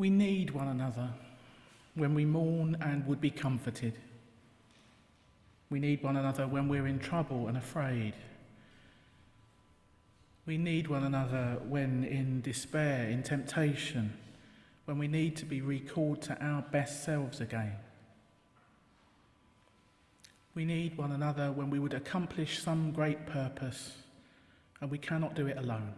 We need one another when we mourn and would be comforted. We need one another when we're in trouble and afraid. We need one another when in despair, in temptation, when we need to be recalled to our best selves again. We need one another when we would accomplish some great purpose and we cannot do it alone.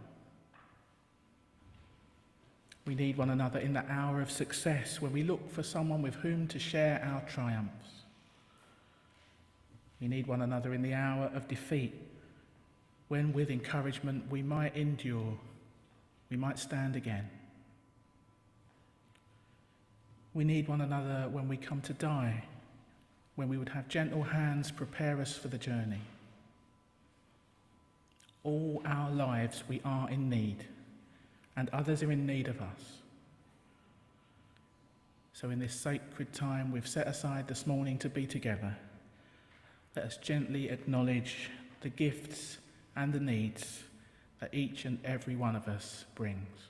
We need one another in the hour of success when we look for someone with whom to share our triumphs. We need one another in the hour of defeat when with encouragement we might endure, we might stand again. We need one another when we come to die, when we would have gentle hands prepare us for the journey. All our lives we are in need, and others are in need of us. So in this sacred time we've set aside this morning to be together, let us gently acknowledge the gifts and the needs that each and every one of us brings.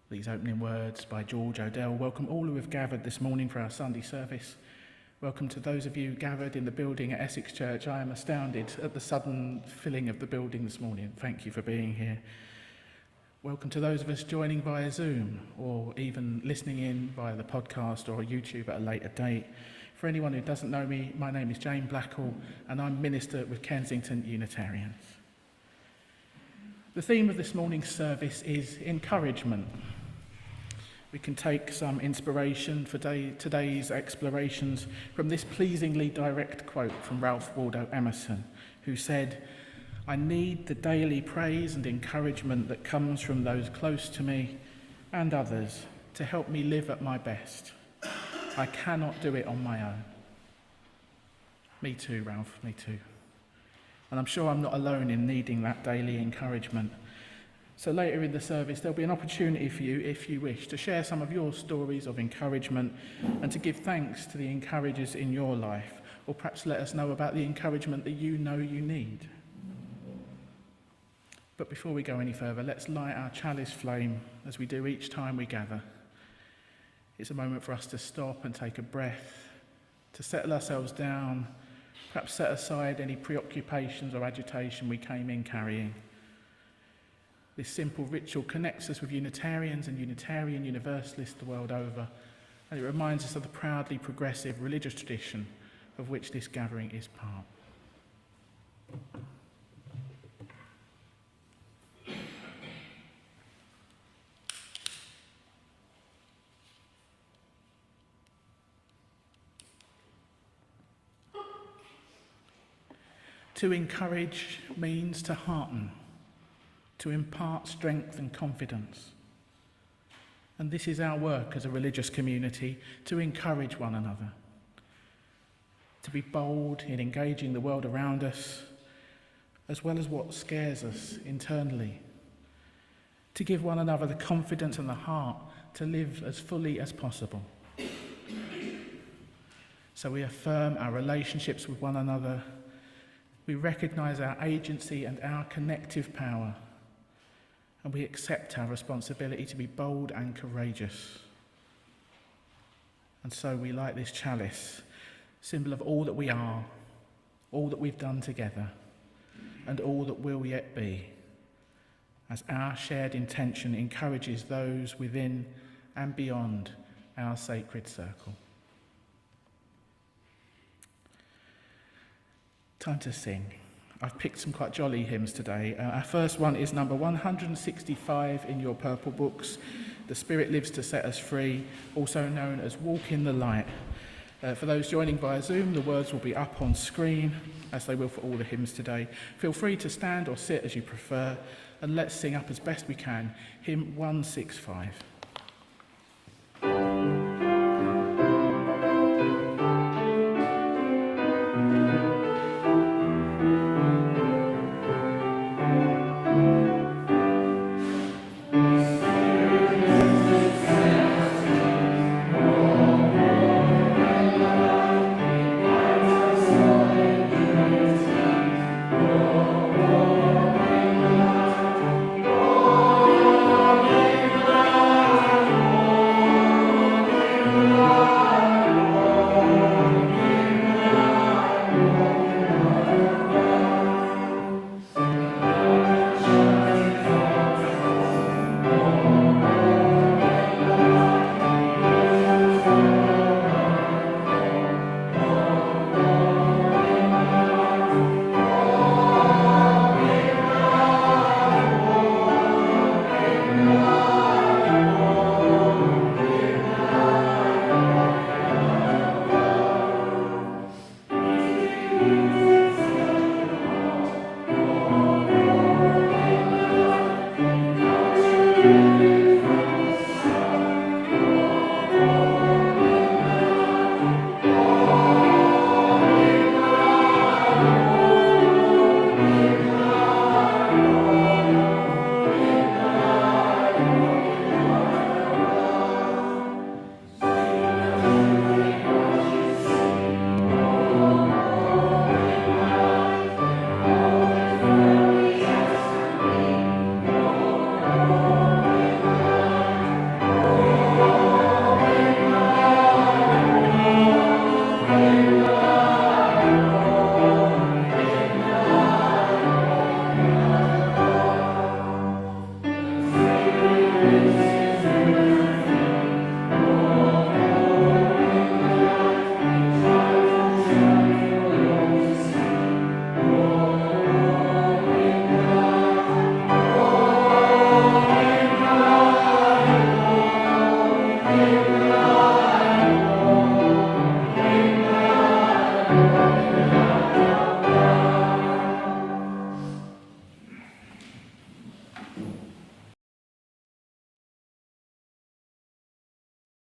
These opening words by George Odell welcome all who have gathered this morning for our Sunday service. Welcome to those of you gathered in the building at Essex Church. I am astounded at the sudden filling of the building this morning. Thank you for being here. Welcome to those of us joining via Zoom or even listening in via the podcast or YouTube at a later date. For anyone who doesn't know me, my name is James Blackall and I'm minister with Kensington Unitarians. The theme of this morning's service is encouragement. We can take some inspiration for today's explorations from this pleasingly direct quote from Ralph Waldo Emerson, who said, "I need the daily praise and encouragement that comes from those close to me and others to help me live at my best. I cannot do it on my own." Me too, Ralph, me too. And I'm sure I'm not alone in needing that daily encouragement. So later in the service, there'll be an opportunity for you, if you wish, to share some of your stories of encouragement and to give thanks to the encouragers in your life, or perhaps let us know about the encouragement that you know you need. But before we go any further, let's light our chalice flame as we do each time we gather. It's a moment for us to stop and take a breath, to settle ourselves down, perhaps set aside any preoccupations or agitation we came in carrying. This simple ritual connects us with Unitarians and Unitarian Universalists the world over, and it reminds us of the proudly progressive religious tradition of which this gathering is part. To encourage means to hearten, to impart strength and confidence. And this is our work as a religious community, to encourage one another, to be bold in engaging the world around us, as well as what scares us internally, to give one another the confidence and the heart to live as fully as possible. So we affirm our relationships with one another, we recognise our agency and our connective power, and we accept our responsibility to be bold and courageous. And so we light this chalice, symbol of all that we are, all that we've done together, and all that will yet be, as our shared intention encourages those within and beyond our sacred circle. Time to sing. I've picked some quite jolly hymns today. Our first one is number 165 in your purple books, "The Spirit Lives to Set Us Free," also known as "Walk in the Light." For those joining via Zoom, the words will be up on screen, as they will for all the hymns today. Feel free to stand or sit as you prefer, and let's sing up as best we can, hymn 165. Oh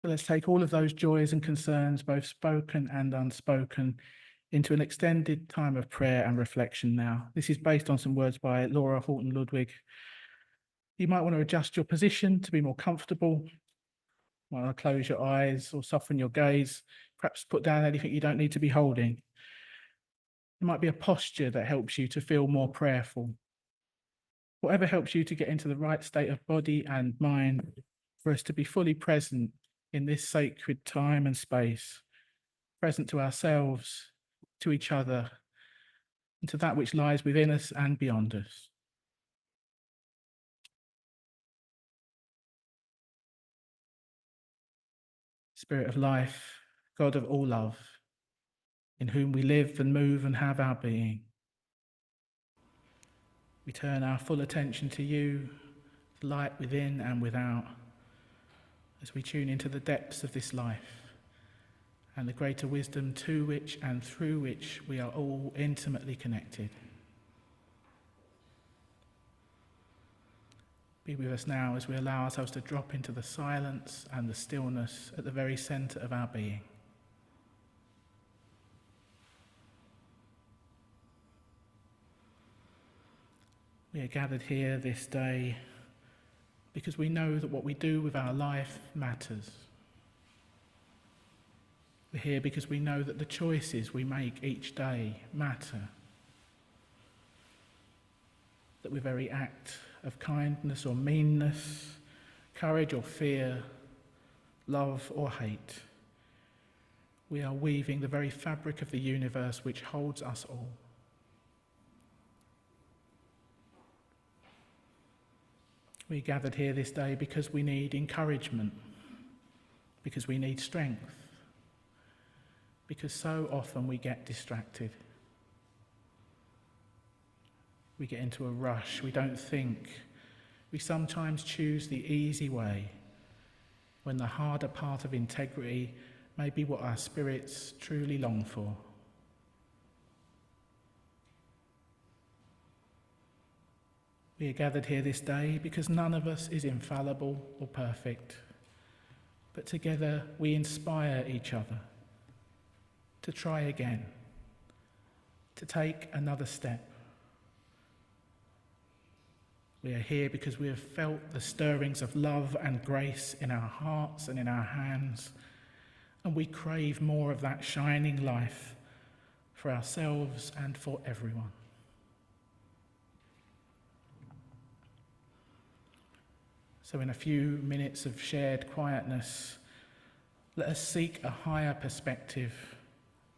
So let's take all of those joys and concerns, both spoken and unspoken, into an extended time of prayer and reflection now. This is based on some words by Laura Horton Ludwig. You might want to adjust your position to be more comfortable. You might want to close your eyes or soften your gaze, perhaps put down anything you don't need to be holding. There might be a posture that helps you to feel more prayerful. Whatever helps you to get into the right state of body and mind for us to be fully present in this sacred time and space, present to ourselves, to each other, and to that which lies within us and beyond us. Spirit of life, God of all love, in whom we live and move and have our being, we turn our full attention to you, the light within and without, as we tune into the depths of this life and the greater wisdom to which and through which we are all intimately connected. Be with us now as we allow ourselves to drop into the silence and the stillness at the very centre of our being. We are gathered here this day because we know that what we do with our life matters. We're here because we know that the choices we make each day matter. That with every act of kindness or meanness, courage or fear, love or hate, we are weaving the very fabric of the universe which holds us all. We gathered here this day because we need encouragement, because we need strength, because so often we get distracted. We get into a rush, we don't think. We sometimes choose the easy way when the harder part of integrity may be what our spirits truly long for. We are gathered here this day because none of us is infallible or perfect, but together we inspire each other to try again, to take another step. We are here because we have felt the stirrings of love and grace in our hearts and in our hands, and we crave more of that shining life for ourselves and for everyone. So in a few minutes of shared quietness, let us seek a higher perspective,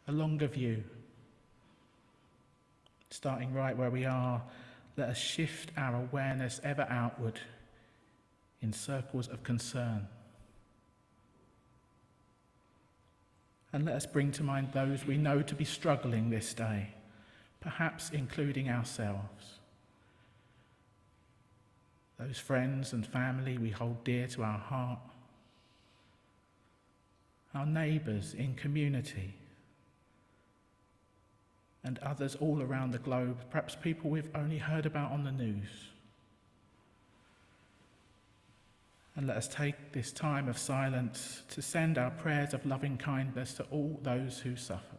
a longer view. Starting right where we are, let us shift our awareness ever outward in circles of concern. And let us bring to mind those we know to be struggling this day, perhaps including ourselves. Those friends and family we hold dear to our heart, our neighbours in community, and others all around the globe, perhaps people we've only heard about on the news. And let us take this time of silence to send our prayers of loving kindness to all those who suffer.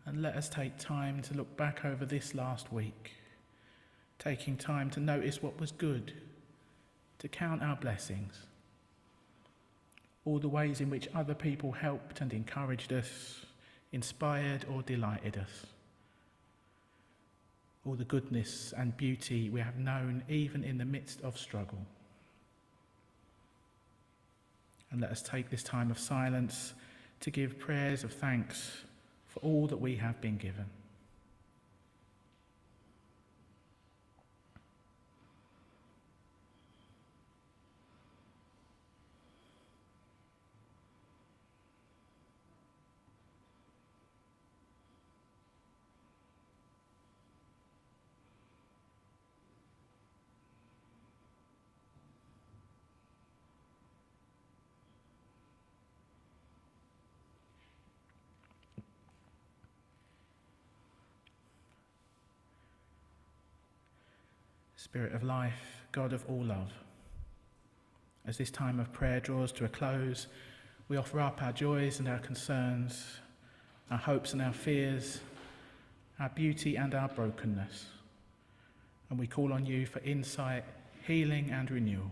And let us take time to look back over this last week, taking time to notice what was good, to count our blessings, all the ways in which other people helped and encouraged us, inspired or delighted us, all the goodness and beauty we have known even in the midst of struggle. And let us take this time of silence to give prayers of thanks for all that we have been given. Spirit of life, God of all love. As this time of prayer draws to a close, we offer up our joys and our concerns, our hopes and our fears, our beauty and our brokenness. And we call on you for insight, healing and renewal.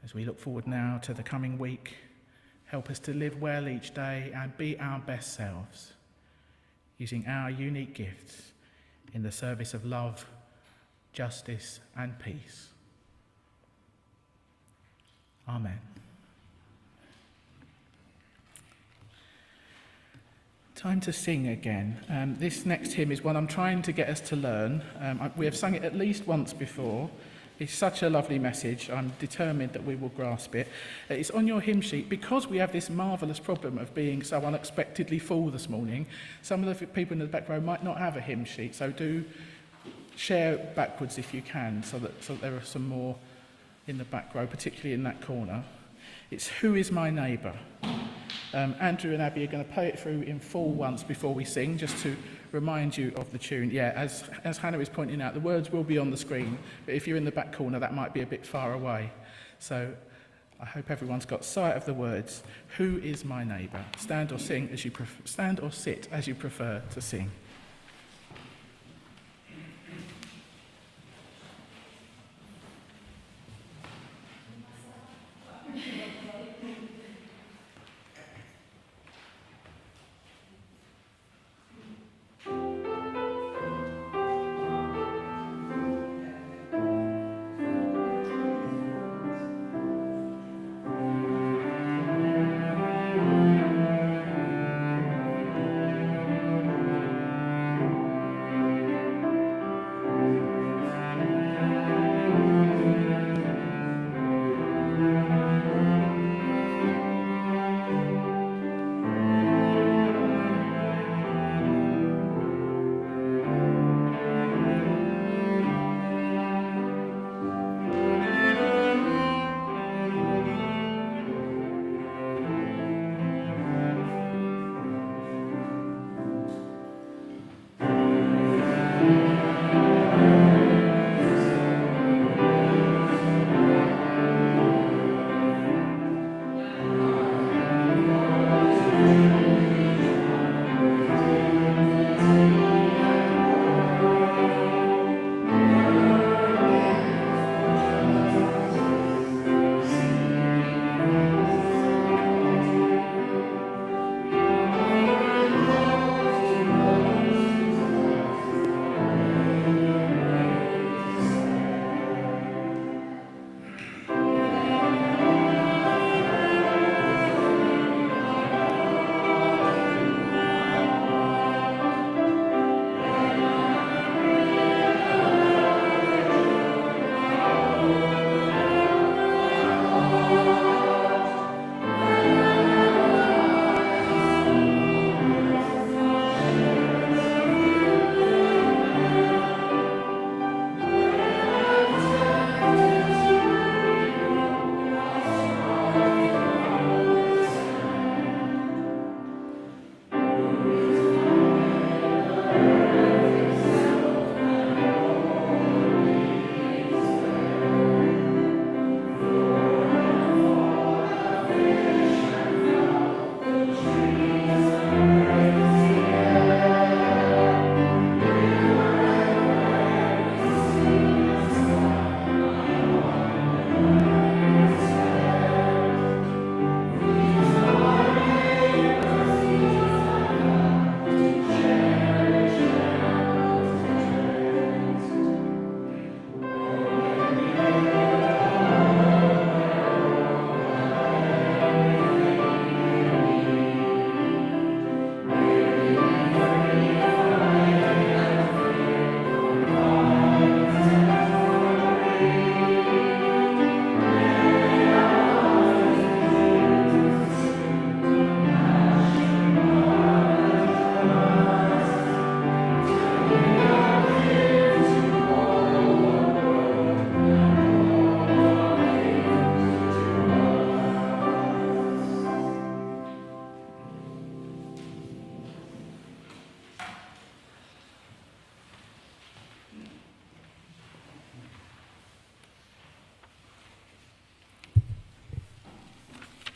As we look forward now to the coming week, help us to live well each day and be our best selves, using our unique gifts in the service of love, justice and peace. Amen. Time to sing again. This next hymn is one I'm trying to get us to learn. We have sung it at least once before. It's such a lovely message. I'm determined that we will grasp it. It's on your hymn sheet. Because we have this marvellous problem of being so unexpectedly full this morning, some of the people in the back row might not have a hymn sheet, so do share backwards if you can, so that there are some more in the back row, particularly in that corner. It's Who is My Neighbour? Andrew and Abby are going to play it through in full once before we sing, just to remind you of the tune. Yeah, as Hannah is pointing out, the words will be on the screen, but if you're in the back corner, that might be a bit far away. So I hope everyone's got sight of the words. Who is my neighbour? Stand or sit as you prefer to sing.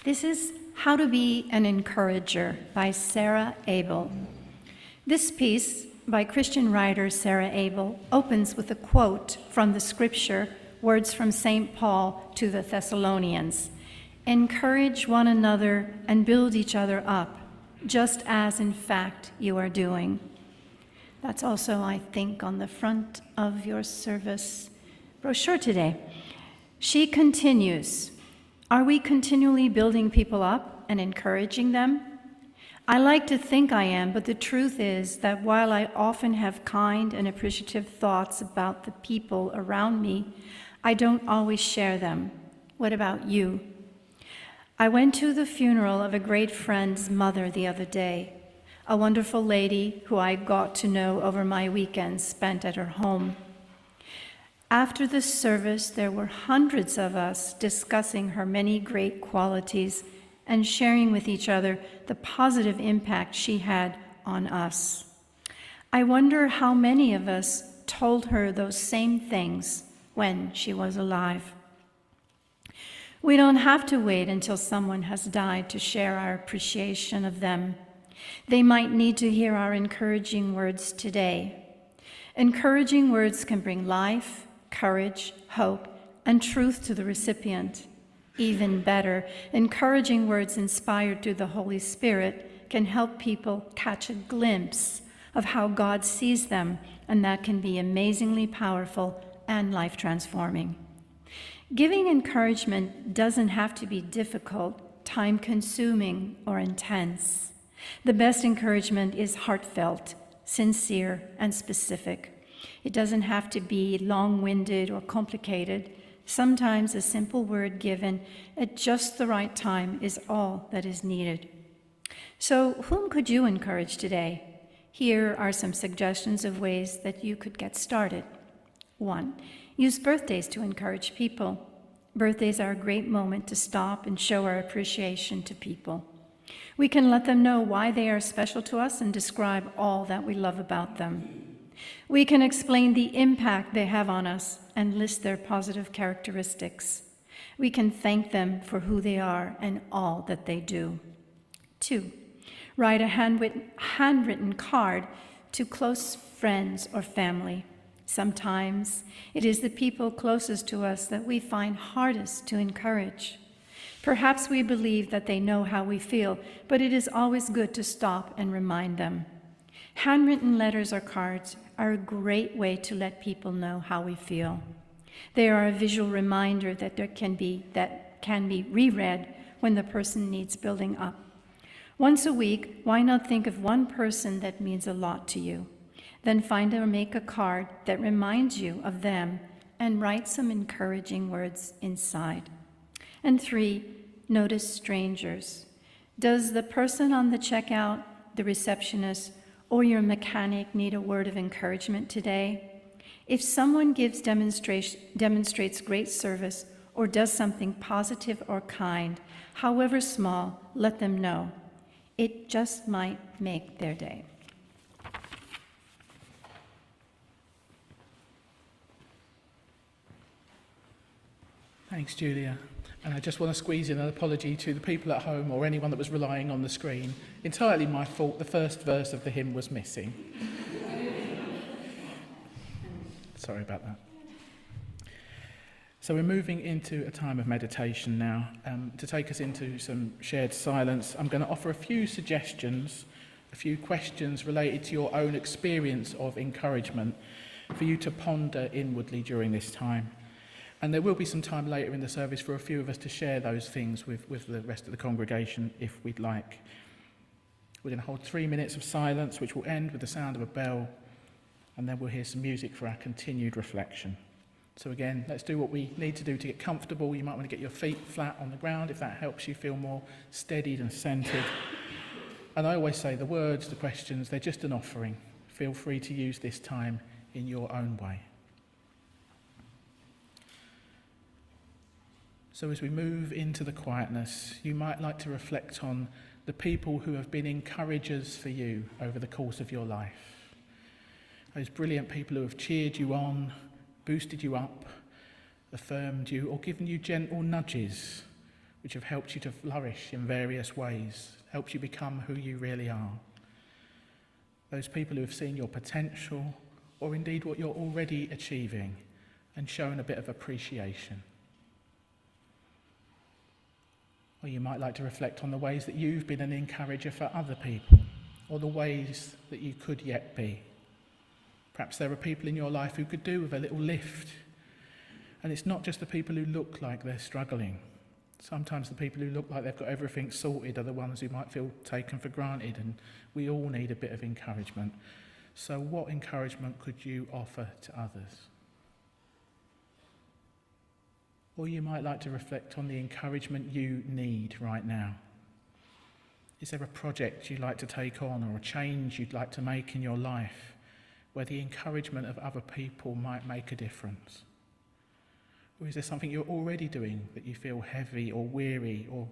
This is How to Be an Encourager by Sarah Abel. This piece by Christian writer Sarah Abel opens with a quote from the scripture, words from St. Paul to the Thessalonians. Encourage one another and build each other up, just as in fact you are doing. That's also, I think, on the front of your service brochure today. She continues, are we continually building people up and encouraging them? I like to think I am, but the truth is that while I often have kind and appreciative thoughts about the people around me, I don't always share them. What about you? I went to the funeral of a great friend's mother the other day, a wonderful lady who I got to know over my weekends spent at her home. After the service, there were hundreds of us discussing her many great qualities and sharing with each other the positive impact she had on us. I wonder how many of us told her those same things when she was alive. We don't have to wait until someone has died to share our appreciation of them. They might need to hear our encouraging words today. Encouraging words can bring life, courage, hope, and truth to the recipient. Even better, encouraging words inspired through the Holy Spirit can help people catch a glimpse of how God sees them, and that can be amazingly powerful and life-transforming. Giving encouragement doesn't have to be difficult, time-consuming, or intense. The best encouragement is heartfelt, sincere, and specific. It doesn't have to be long-winded or complicated. Sometimes a simple word given at just the right time is all that is needed. So, whom could you encourage today? Here are some suggestions of ways that you could get started. 1. Use birthdays to encourage people. Birthdays are a great moment to stop and show our appreciation to people. We can let them know why they are special to us and describe all that we love about them. We can explain the impact they have on us and list their positive characteristics. We can thank them for who they are and all that they do. 2. Write a handwritten card to close friends or family. Sometimes it is the people closest to us that we find hardest to encourage. Perhaps we believe that they know how we feel, but it is always good to stop and remind them. Handwritten letters or cards are a great way to let people know how we feel. They are a visual reminder that can be reread when the person needs building up. Once a week, why not think of one person that means a lot to you? Then find or make a card that reminds you of them and write some encouraging words inside. And 3, notice strangers. Does the person on the checkout, the receptionist, or your mechanic need a word of encouragement today? If someone demonstrates great service or does something positive or kind, however small, let them know. It just might make their day. Thanks, Julia. And I just want to squeeze in an apology to the people at home or anyone that was relying on the screen. Entirely my fault, the first verse of the hymn was missing. Sorry about that. So we're moving into a time of meditation now. To take us into some shared silence, I'm going to offer a few suggestions, a few questions related to your own experience of encouragement for you to ponder inwardly during this time. And there will be some time later in the service for a few of us to share those things with the rest of the congregation if we'd like. We're going to hold 3 minutes of silence, which will end with the sound of a bell, and then we'll hear some music for our continued reflection. So again, let's do what we need to do to get comfortable. You might want to get your feet flat on the ground if that helps you feel more steadied and centred. And I always say the words, the questions, they're just an offering. Feel free to use this time in your own way. So as we move into the quietness, you might like to reflect on the people who have been encouragers for you over the course of your life. Those brilliant people who have cheered you on, boosted you up, affirmed you, or given you gentle nudges which have helped you to flourish in various ways, helped you become who you really are. Those people who have seen your potential, or indeed what you're already achieving, and shown a bit of appreciation. Or you might like to reflect on the ways that you've been an encourager for other people, or the ways that you could yet be. Perhaps there are people in your life who could do with a little lift. And it's not just the people who look like they're struggling. Sometimes the people who look like they've got everything sorted are the ones who might feel taken for granted, and we all need a bit of encouragement. So what encouragement could you offer to others? Or you might like to reflect on the encouragement you need right now. Is there a project you'd like to take on, or a change you'd like to make in your life where the encouragement of other people might make a difference? Or is there something you're already doing that you feel heavy or weary or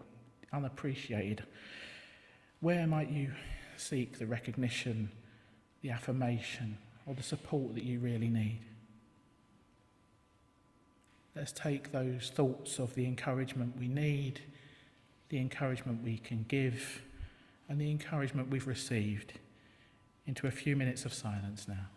unappreciated? Where might you seek the recognition, the affirmation, or the support that you really need? Let's take those thoughts of the encouragement we need, the encouragement we can give, and the encouragement we've received into a few minutes of silence now.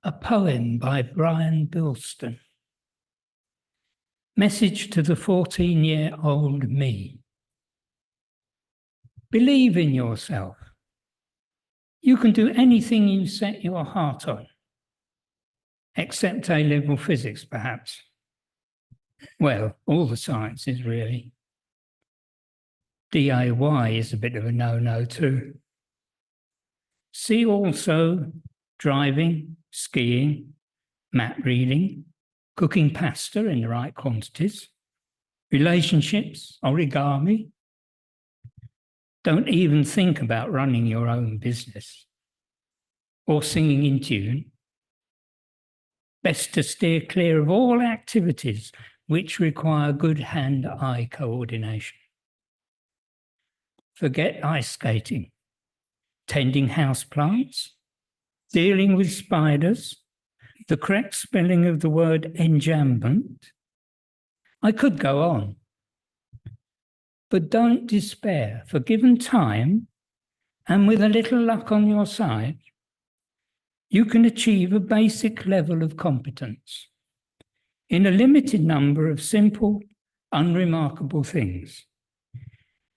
A poem by Brian Bilston. Message to the 14-year-old me. Believe in yourself. You can do anything you set your heart on, except A-level physics, perhaps. Well, all the sciences, really. DIY is a bit of a no-no too. See also driving, skiing, map reading, cooking pasta in the right quantities, relationships, origami. Don't even think about running your own business or singing in tune. Best to steer clear of all activities which require good hand-eye coordination. Forget ice skating, tending houseplants, dealing with spiders, the correct spelling of the word enjambment. I could go on. But don't despair, for given time, and with a little luck on your side, you can achieve a basic level of competence in a limited number of simple, unremarkable things.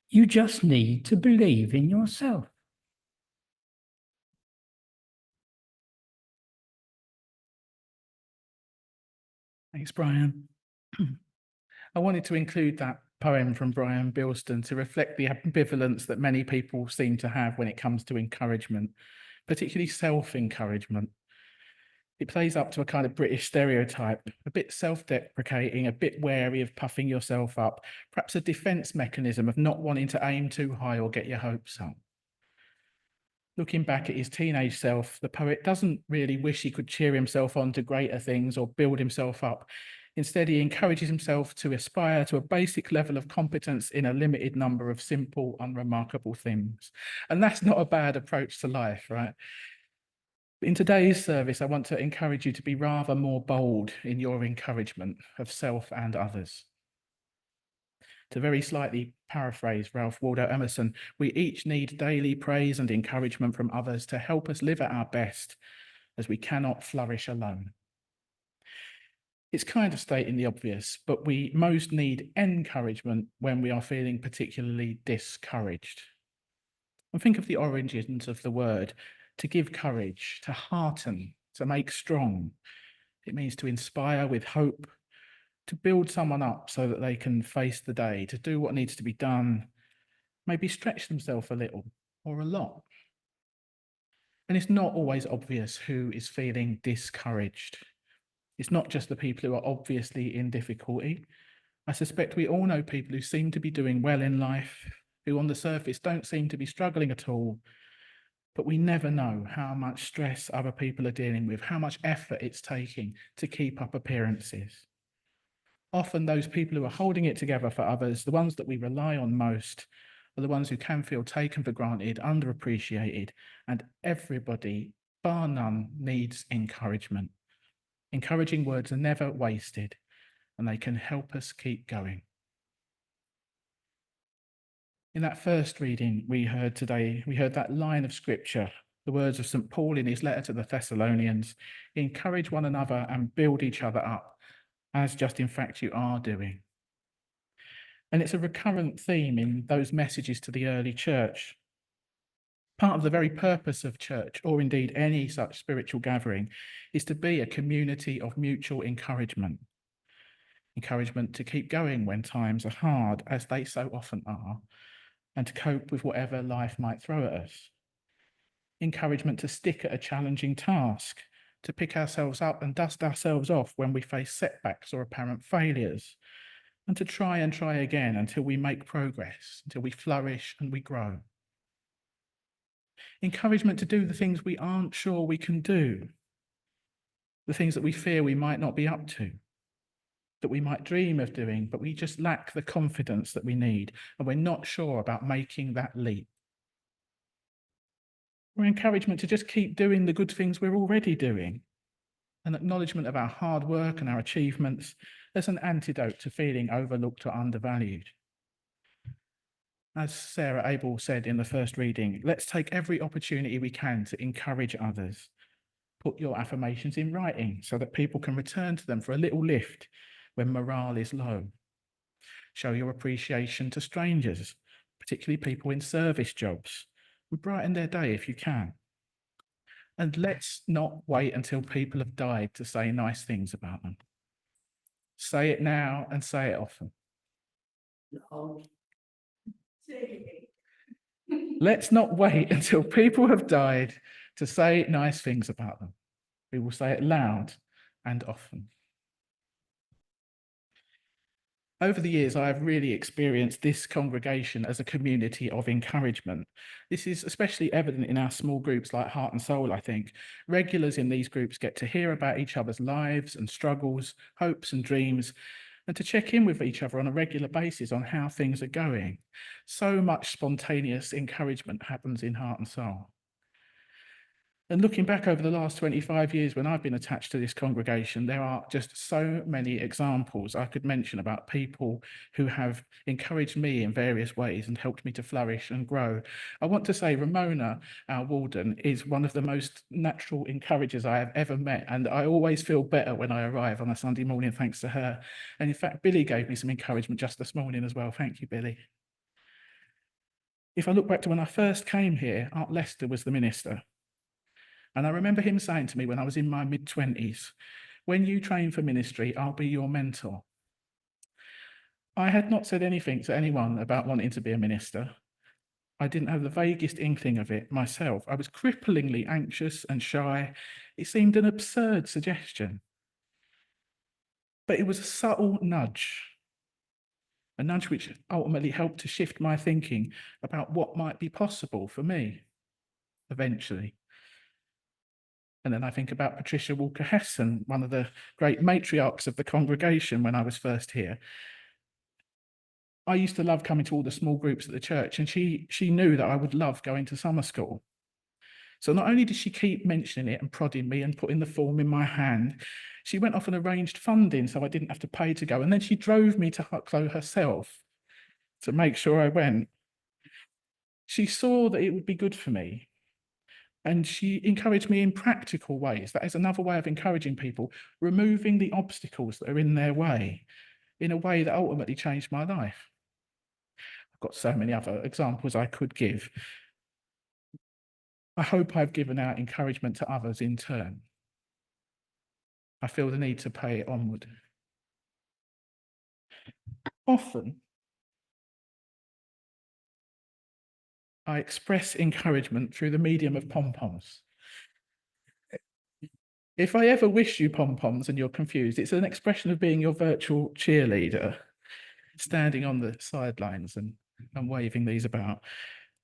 You just need to believe in yourself. Thanks, Brian. I wanted to include that poem from Brian Bilston to reflect the ambivalence that many people seem to have when it comes to encouragement, particularly self-encouragement. It plays up to a kind of British stereotype, a bit self-deprecating, a bit wary of puffing yourself up, perhaps a defense mechanism of not wanting to aim too high or get your hopes up. Looking back at his teenage self, the poet doesn't really wish he could cheer himself on to greater things or build himself up. Instead, he encourages himself to aspire to a basic level of competence in a limited number of simple, unremarkable things. And that's not a bad approach to life, right? In today's service, I want to encourage you to be rather more bold in your encouragement of self and others. To very slightly paraphrase Ralph Waldo Emerson, we each need daily praise and encouragement from others to help us live at our best, as we cannot flourish alone. It's kind of stating the obvious, but we most need encouragement when we are feeling particularly discouraged. And think of the origins of the word: to give courage, to hearten, to make strong. It means to inspire with hope, to build someone up so that they can face the day, to do what needs to be done, maybe stretch themselves a little or a lot. And it's not always obvious who is feeling discouraged. It's not just the people who are obviously in difficulty. I suspect we all know people who seem to be doing well in life, who on the surface don't seem to be struggling at all, but we never know how much stress other people are dealing with, how much effort it's taking to keep up appearances. Often those people who are holding it together for others, the ones that we rely on most, are the ones who can feel taken for granted, underappreciated, and everybody, bar none, needs encouragement. Encouraging words are never wasted, and they can help us keep going. In that first reading we heard today, we heard that line of scripture, the words of St. Paul in his letter to the Thessalonians: encourage one another and build each other up, as just in fact you are doing. And it's a recurrent theme in those messages to the early church. Part of the very purpose of church, or indeed any such spiritual gathering, is to be a community of mutual encouragement. Encouragement to keep going when times are hard, as they so often are, and to cope with whatever life might throw at us. Encouragement to stick at a challenging task, to pick ourselves up and dust ourselves off when we face setbacks or apparent failures, and to try and try again until we make progress, until we flourish and we grow. Encouragement to do the things we aren't sure we can do, the things that we fear we might not be up to, that we might dream of doing, but we just lack the confidence that we need, and we're not sure about making that leap. Or encouragement to just keep doing the good things we're already doing, an acknowledgement of our hard work and our achievements as an antidote to feeling overlooked or undervalued. As Sarah Abel said in the first reading, let's take every opportunity we can to encourage others, Put your affirmations in writing so that people can return to them for a little lift when morale is low. Show your appreciation to strangers, particularly people in service jobs, and brighten their day if you can. And let's not wait until people have died to say nice things about them. Say it now and say it often. Let's not wait until people have died to say nice things about them. We will say it loud and often. Over the years, I have really experienced this congregation as a community of encouragement. This is especially evident in our small groups like Heart and Soul, I think. Regulars in these groups get to hear about each other's lives and struggles, hopes and dreams, and to check in with each other on a regular basis on how things are going. So much spontaneous encouragement happens in Heart and Soul. And looking back over the last 25 years when I've been attached to this congregation, there are just so many examples I could mention about people who have encouraged me in various ways and helped me to flourish and grow. I want to say Ramona, our warden, is one of the most natural encouragers I have ever met, and I always feel better when I arrive on a Sunday morning thanks to her. And in fact, Billy gave me some encouragement just this morning as well. Thank you, Billy. If I look back to when I first came here, Art Lester was the minister. And I remember him saying to me when I was in my mid-20s, when you train for ministry, I'll be your mentor. I had not said anything to anyone about wanting to be a minister. I didn't have the vaguest inkling of it myself. I was cripplingly anxious and shy. It seemed an absurd suggestion. But it was a subtle nudge, a nudge which ultimately helped to shift my thinking about what might be possible for me eventually. And then I think about Patricia Walker-Hesson, one of the great matriarchs of the congregation when I was first here. I used to love coming to all the small groups at the church, and she knew that I would love going to summer school. So not only did she keep mentioning it and prodding me and putting the form in my hand, she went off and arranged funding so I didn't have to pay to go. And then she drove me to Hucklow herself to make sure I went. She saw that it would be good for me. And she encouraged me in practical ways. That is another way of encouraging people, removing the obstacles that are in their way in a way that ultimately changed my life. I've got so many other examples I could give. I hope I've given out encouragement to others in turn. I feel the need to pay it onward. Often, I express encouragement through the medium of pom-poms. If I ever wish you pom-poms and you're confused, it's an expression of being your virtual cheerleader, standing on the sidelines and waving these about.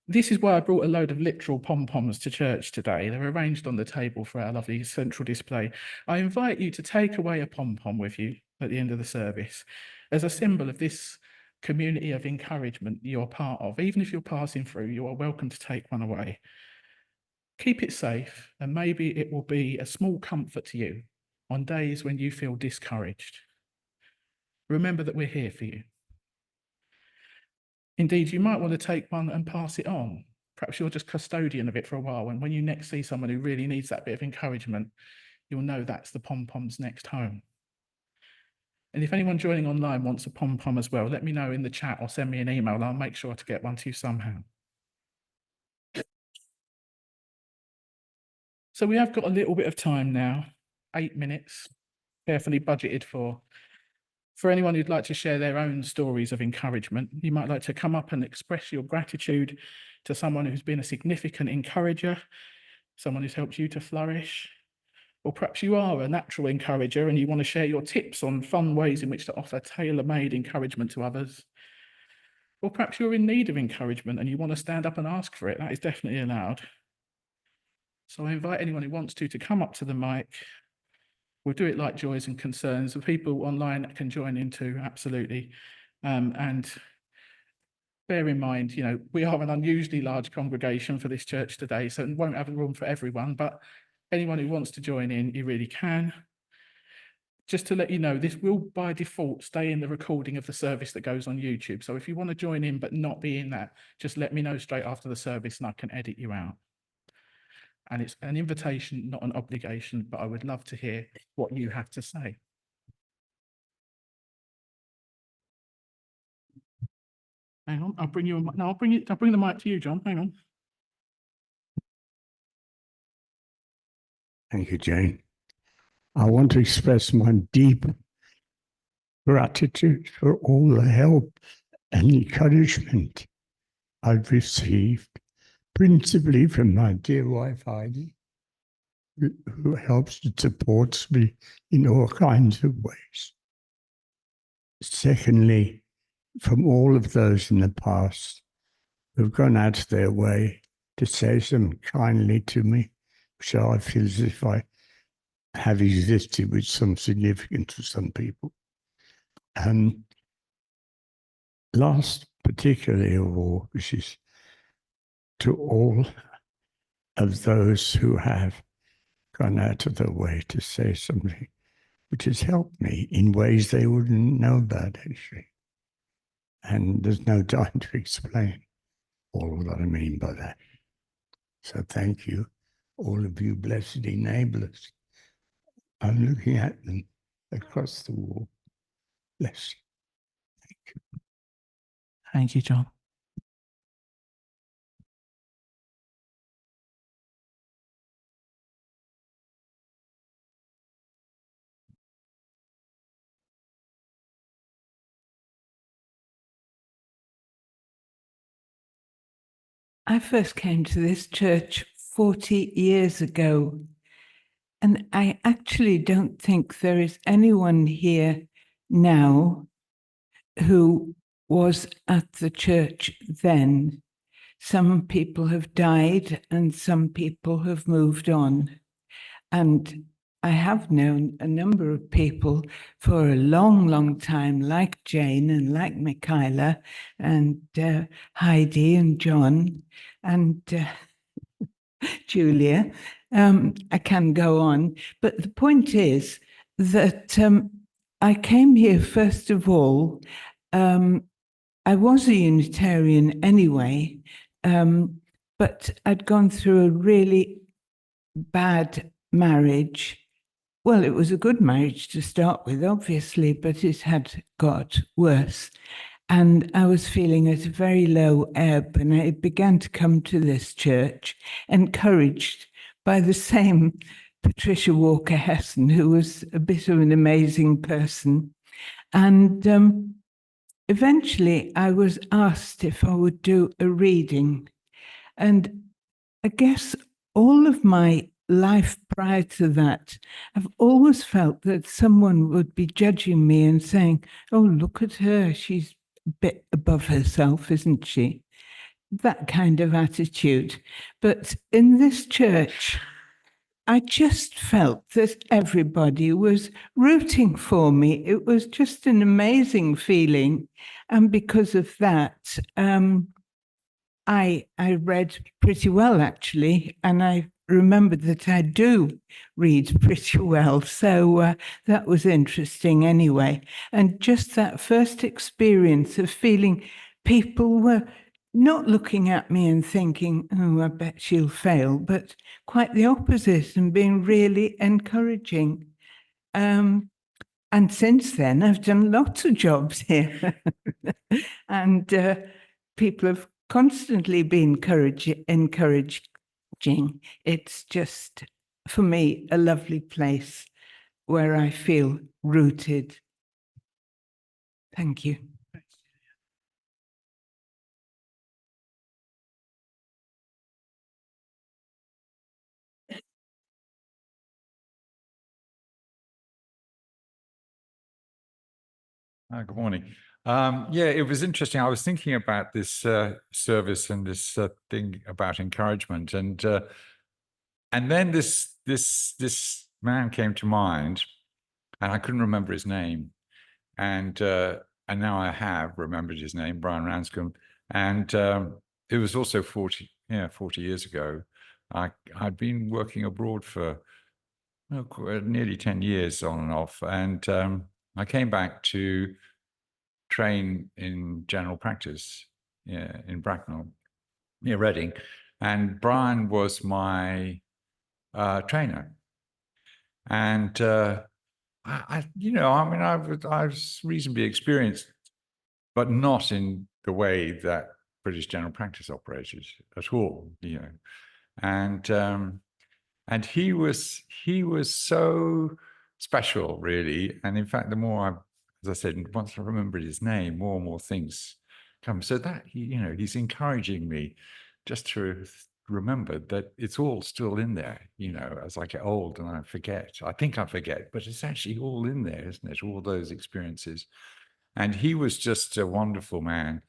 This is why I brought a load of literal pom-poms to church today. They're arranged on the table for our lovely central display. I invite you to take away a pom-pom with you at the end of the service as a symbol of this community of encouragement you're part of. Even if you're passing through, you are welcome to take one away. Keep it safe, and maybe it will be a small comfort to you on days when you feel discouraged. Remember that we're here for you. Indeed, you might want to take one and pass it on. Perhaps you're just custodian of it for a while, and when you next see someone who really needs that bit of encouragement, you'll know that's the pom-pom's next home. And if anyone joining online wants a pom-pom as well, let me know in the chat or send me an email, and I'll make sure to get one to you somehow. So we have got a little bit of time now, 8 minutes, carefully budgeted for. For anyone who'd like to share their own stories of encouragement, you might like to come up and express your gratitude to someone who's been a significant encourager, someone who's helped you to flourish. Or perhaps you are a natural encourager and you want to share your tips on fun ways in which to offer tailor-made encouragement to others. Or perhaps you're in need of encouragement and you want to stand up and ask for it. That is definitely allowed. So I invite anyone who wants to come up to the mic. We'll do it like joys and concerns. The people online can join in too, absolutely. And bear in mind, you know, we are an unusually large congregation for this church today, so it won't have room for everyone, but anyone who wants to join in, you really can. Just to let you know, this will by default stay in the recording of the service that goes on YouTube. So if you want to join in but not be in that, just let me know straight after the service and I can edit you out. And it's an invitation, not an obligation, but I would love to hear what you have to say. Hang on, I'll bring you. No, I'll bring the mic to you, John. Hang on. Thank you, Jane. I want to express my deep gratitude for all the help and encouragement I've received, principally from my dear wife, Heidi, who helps and supports me in all kinds of ways. Secondly, from all of those in the past who've gone out of their way to say something kindly to me, so I feel as if I have existed with some significance to some people. And last, particularly of all, which is to all of those who have gone out of their way to say something which has helped me in ways they wouldn't know about, actually. And there's no time to explain all of what I mean by that. So thank you, all of you blessed enablers. I'm looking at them across the wall. Bless you. Thank you, John. I first came to this church 40 years ago, and I actually don't think there is anyone here now who was at the church then. Some people have died and some people have moved on. And I have known a number of people for a long, long time, like Jane and like Michaela and Heidi and John and Julia. I can go on. But the point is that I came here, first of all, I was a Unitarian anyway, but I'd gone through a really bad marriage. Well, it was a good marriage to start with, obviously, but it had got worse. And I was feeling at a very low ebb, and I began to come to this church, encouraged by the same Patricia Walker-Hesson, who was a bit of an amazing person. And eventually I was asked if I would do a reading. And I guess all of my life prior to that, I've always felt that someone would be judging me and saying, oh, look at her, she's a bit above herself, isn't she? That kind of attitude. But in this church, I just felt that everybody was rooting for me. It was just an amazing feeling. And because of that, I read pretty well, actually, and I remembered that I do read pretty well. So that was interesting anyway. And just that first experience of feeling people were not looking at me and thinking, oh, I bet she'll fail, but quite the opposite, and being really encouraging. And since then, I've done lots of jobs here. And people have constantly been encouraging. It's just, for me, a lovely place where I feel rooted. Thank you. Good morning. Yeah, it was interesting. I was thinking about this service and this thing about encouragement, and then this man came to mind, and I couldn't remember his name, and now I have remembered his name, Brian Ranscombe, and it was also 40 years ago. I'd been working abroad for nearly 10 years on and off, and I came back to train in general practice in Bracknell, near Reading. And Brian was my trainer. And I was reasonably experienced, but not in the way that British general practice operated at all, and he was so special, really. And in fact, the more as I said, once I remembered his name, more and more things come. So that he's encouraging me just to remember that it's all still in there. As I get old and I forget, I think I forget, but it's actually all in there, isn't it? All those experiences. And he was just a wonderful man.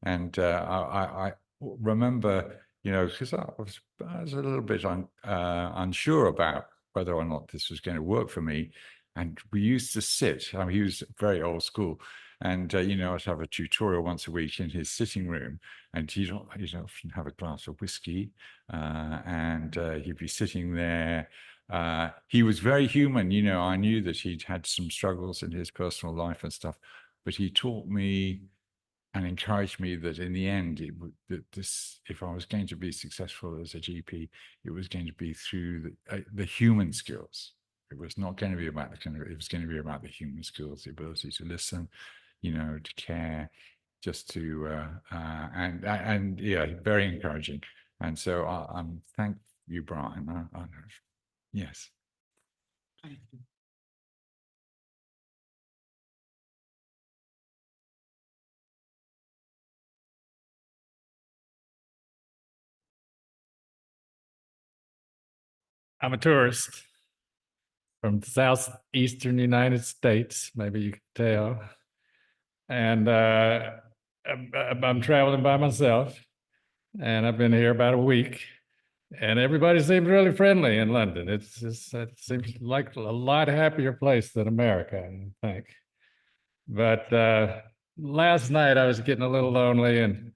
And I remember, because I was a little bit unsure about whether or not this was going to work for me. And we used to sit, he was very old school. And, I'd have a tutorial once a week in his sitting room. And he'd often have a glass of whiskey. And he'd be sitting there. He was very human. I knew that he'd had some struggles in his personal life and stuff. But he taught me and encouraged me that in the end, if I was going to be successful as a GP, it was going to be through the human skills. It was not going to be about it was going to be about the human skills, the ability to listen, to care, just to and yeah, very encouraging. And so I'm thank you, Brian. Yes. Thank you. I'm a tourist from the southeastern United States, maybe you can tell. And I'm traveling by myself, and I've been here about a week. And everybody seems really friendly in London. It seems like a lot happier place than America, I think. But last night I was getting a little lonely, and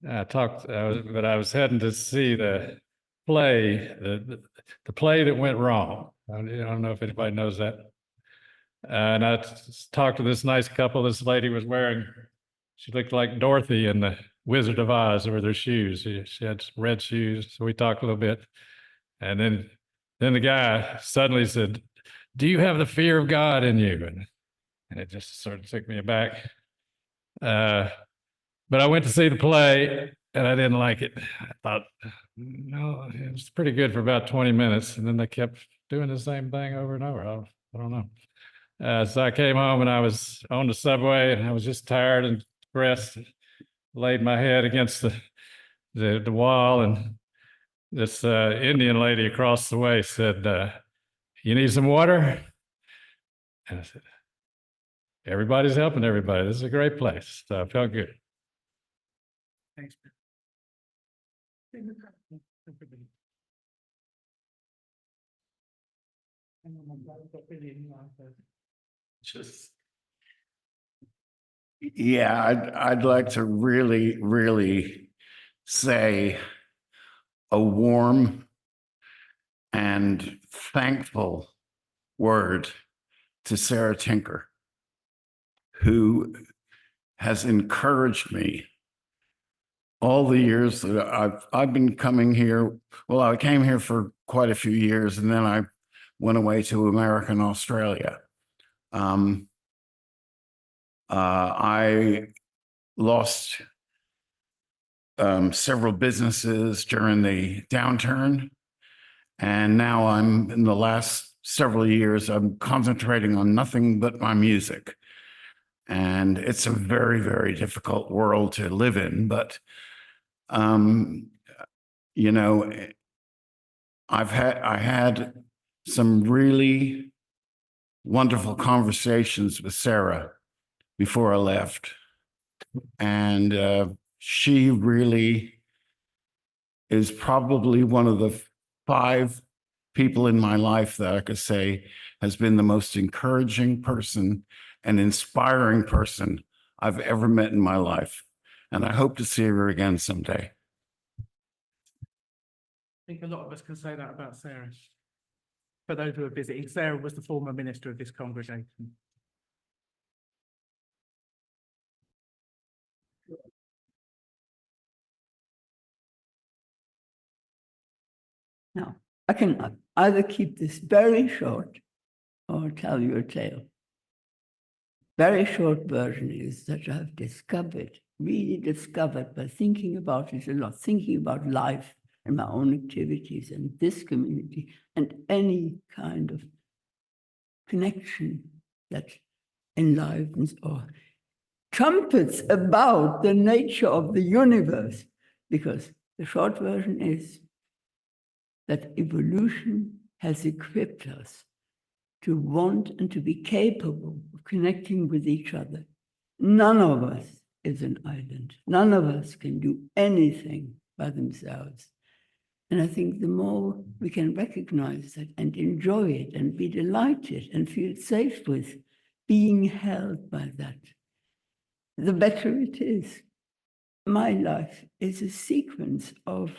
but I was heading to see the play, the play that went wrong. I don't know if anybody knows that. And I talked to this nice couple. This lady was wearing, she looked like Dorothy in the Wizard of Oz with her shoes. She had red shoes. So we talked a little bit. And then the guy suddenly said, "Do you have the fear of God in you?" And it just sort of took me aback. But I went to see the play and I didn't like it. I thought, no, it was pretty good for about 20 minutes. And then they kept doing the same thing over and over. I don't know. So I came home and I was on the subway and I was just tired and depressed. Laid my head against the wall, and this Indian lady across the way said, "You need some water?" And I said, "Everybody's helping everybody. This is a great place." So I felt good. Thanks. Just Yeah, I'd like to really, really say a warm and thankful word to Sarah Tinker, who has encouraged me all the years that I've been coming here. Well, I came here for quite a few years, and then I went away to America and Australia. I lost several businesses during the downturn. And now I'm in the last several years, I'm concentrating on nothing but my music. And it's a very, very difficult world to live in. But, I had some really wonderful conversations with Sarah before I left. And she really is probably one of the 5 people in my life that I could say has been the most encouraging person and inspiring person I've ever met in my life. And I hope to see her again someday. I think a lot of us can say that about Sarah. For those who are visiting, Sarah was the former minister of this congregation. No. I can either keep this very short or tell you a tale. Very short version is that I've discovered, really discovered by thinking about it a lot, thinking about life and my own activities and this community and any kind of connection that enlivens or trumpets about the nature of the universe. Because the short version is that evolution has equipped us to want and to be capable of connecting with each other. None of us is an island. None of us can do anything by themselves. And I think the more we can recognize that and enjoy it and be delighted and feel safe with being held by that, the better it is. My life is a sequence of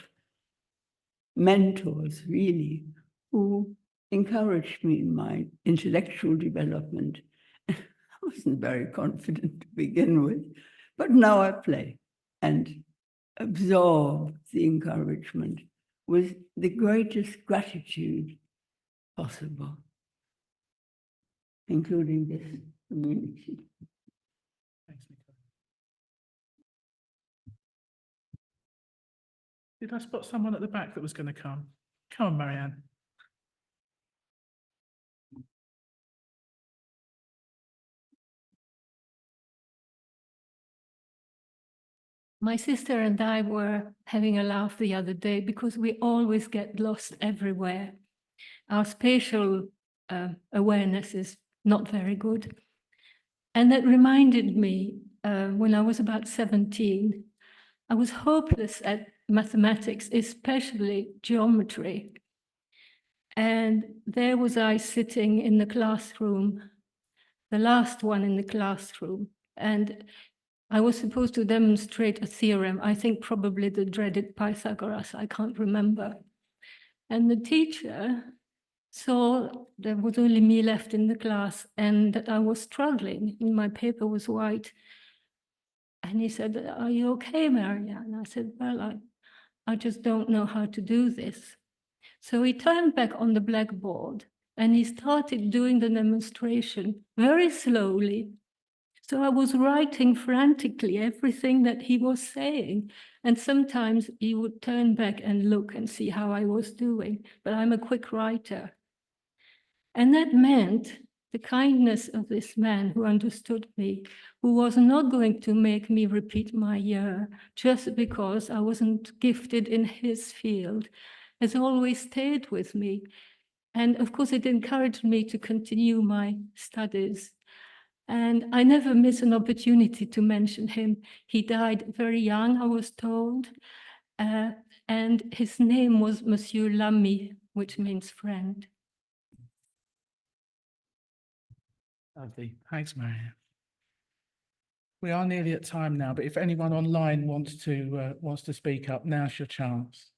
mentors, really, who encouraged me in my intellectual development. I wasn't very confident to begin with, but now I play and absorb the encouragement with the greatest gratitude possible, including this community. Thanks, Nicola. Did I spot someone at the back that was going to come? Come on, Marianne. My sister and I were having a laugh the other day because we always get lost everywhere. Our spatial awareness is not very good. And that reminded me when I was about 17, I was hopeless at mathematics, especially geometry. And there was I sitting in the classroom, the last one in the classroom, and I was supposed to demonstrate a theorem, I think probably the dreaded Pythagoras, I can't remember. And the teacher saw there was only me left in the class and that I was struggling and my paper was white. And he said, "Are you okay, Marianne?" I said, "Well, I just don't know how to do this." So he turned back on the blackboard and he started doing the demonstration very slowly. So I was writing frantically everything that he was saying. And sometimes he would turn back and look and see how I was doing. But I'm a quick writer. And that meant the kindness of this man who understood me, who was not going to make me repeat my year just because I wasn't gifted in his field, has always stayed with me. And of course, it encouraged me to continue my studies. And I never miss an opportunity to mention him. He died very young, I was told. And his name was Monsieur Lamy, which means friend. Lovely. Thanks, Marianne. We are nearly at time now, but if anyone online wants to speak up, now's your chance.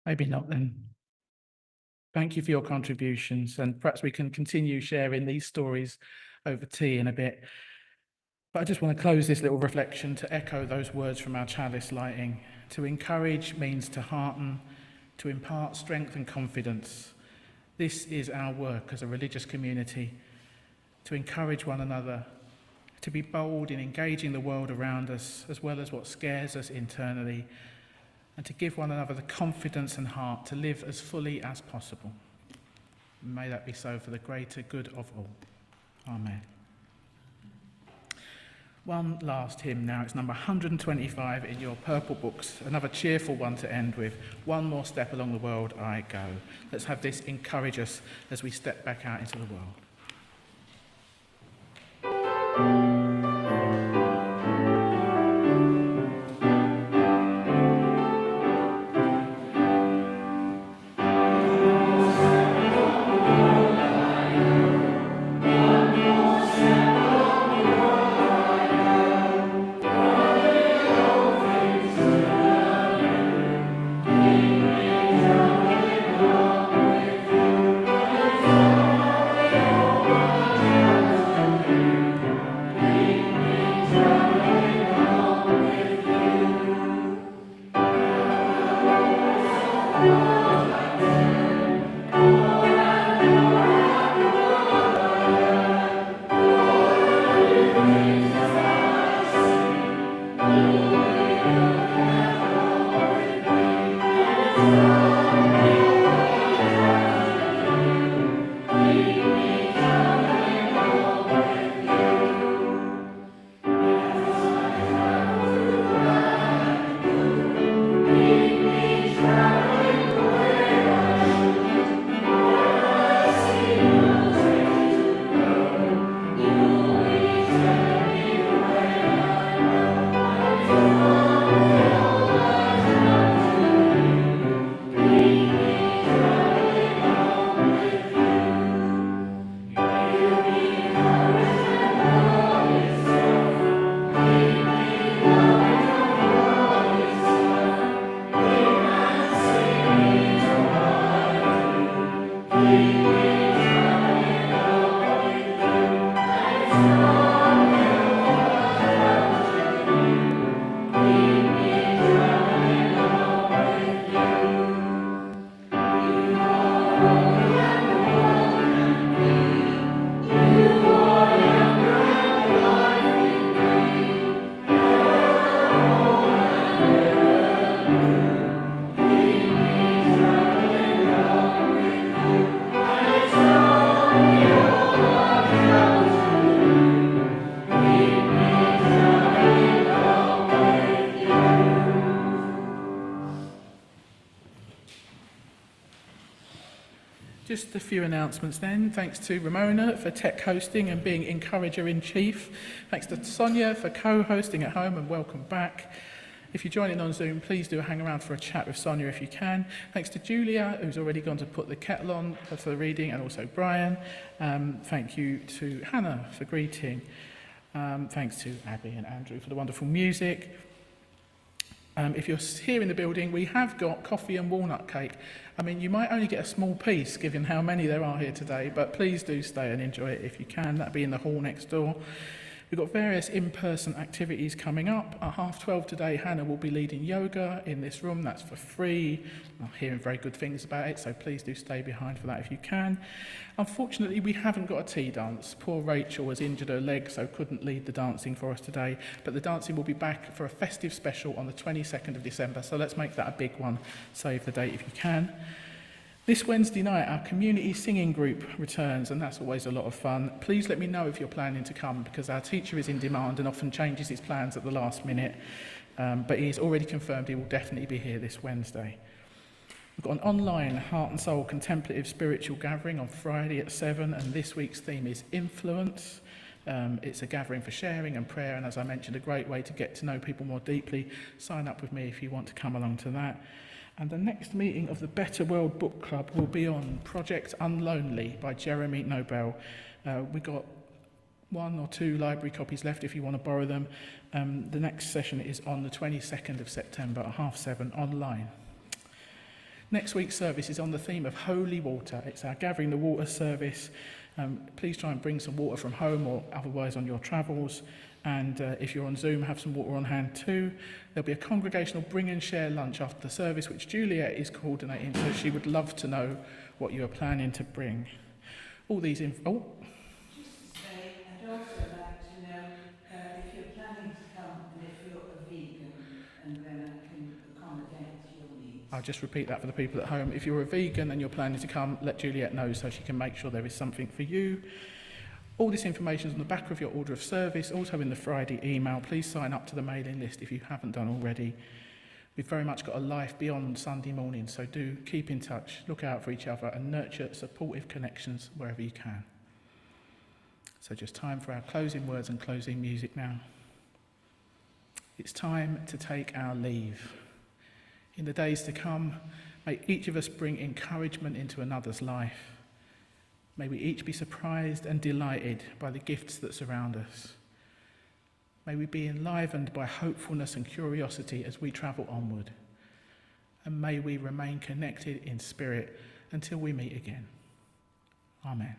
Maybe not then. Thank you for your contributions, and perhaps we can continue sharing these stories over tea in a bit. But I just want to close this little reflection to echo those words from our chalice lighting. To encourage means to hearten, to impart strength and confidence. This is our work as a religious community, to encourage one another, to be bold in engaging the world around us, as well as what scares us internally, and to give one another the confidence and heart to live as fully as possible. May that be so for the greater good of all. Amen. One last hymn now. It's number 125 in your purple books. Another cheerful one to end with. One more step along the world I go. Let's have this encourage us as we step back out into the world. Just a few announcements then. Thanks to Ramona for tech hosting and being encourager-in-chief. Thanks to Sonia for co-hosting at home, and welcome back. If you're joining on Zoom, please do hang around for a chat with Sonia if you can. Thanks to Julia, who's already gone to put the kettle on for the reading, and also Brian. Thank you to Hannah for greeting. Thanks to Abby and Andrew for the wonderful music. If you're here in the building, we have got coffee and walnut cake. I mean, you might only get a small piece given how many there are here today, but please do stay and enjoy it if you can. That'll be in the hall next door. We've got various in-person activities coming up. At 12:30 today, Hannah will be leading yoga in this room. That's for free. I'm hearing very good things about it, so please do stay behind for that if you can. Unfortunately, we haven't got a tea dance. Poor Rachel has injured her leg, so couldn't lead the dancing for us today. But the dancing will be back for a festive special on the 22nd of December, so let's make that a big one. Save the date if you can. This Wednesday night, our community singing group returns, and that's always a lot of fun. Please let me know if you're planning to come, because our teacher is in demand and often changes his plans at the last minute. But he's already confirmed he will definitely be here this Wednesday. We've got an online Heart and Soul contemplative spiritual gathering on Friday at 7, and this week's theme is influence. It's a gathering for sharing and prayer, and as I mentioned, a great way to get to know people more deeply. Sign up with me if you want to come along to that. And the next meeting of the Better World Book Club will be on Project Unlonely by Jeremy Nobel. We've got 1 or 2 library copies left if you want to borrow them. The next session is on the 22nd of September at 7:30 online. Next week's service is on the theme of holy water. It's our Gathering the Water service. Please try and bring some water from home or otherwise on your travels. And if you're on Zoom, have some water on hand too. There'll be a congregational bring and share lunch after the service, which Juliet is coordinating, so she would love to know what you are planning to bring. All these Just to say, I'd also like to know if you're planning to come and if you're a vegan, and then I can accommodate your needs. I'll just repeat that for the people at home. If you're a vegan and you're planning to come, let Juliet know so she can make sure there is something for you. All this information is on the back of your order of service, also in the Friday email. Please sign up to the mailing list if you haven't done already. We've very much got a life beyond Sunday morning, so do keep in touch, look out for each other, and nurture supportive connections wherever you can. So just time for our closing words and closing music now. It's time to take our leave. In the days to come, may each of us bring encouragement into another's life. May we each be surprised and delighted by the gifts that surround us. May we be enlivened by hopefulness and curiosity as we travel onward. And may we remain connected in spirit until we meet again. Amen.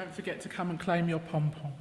Don't forget to come and claim your pom-pom.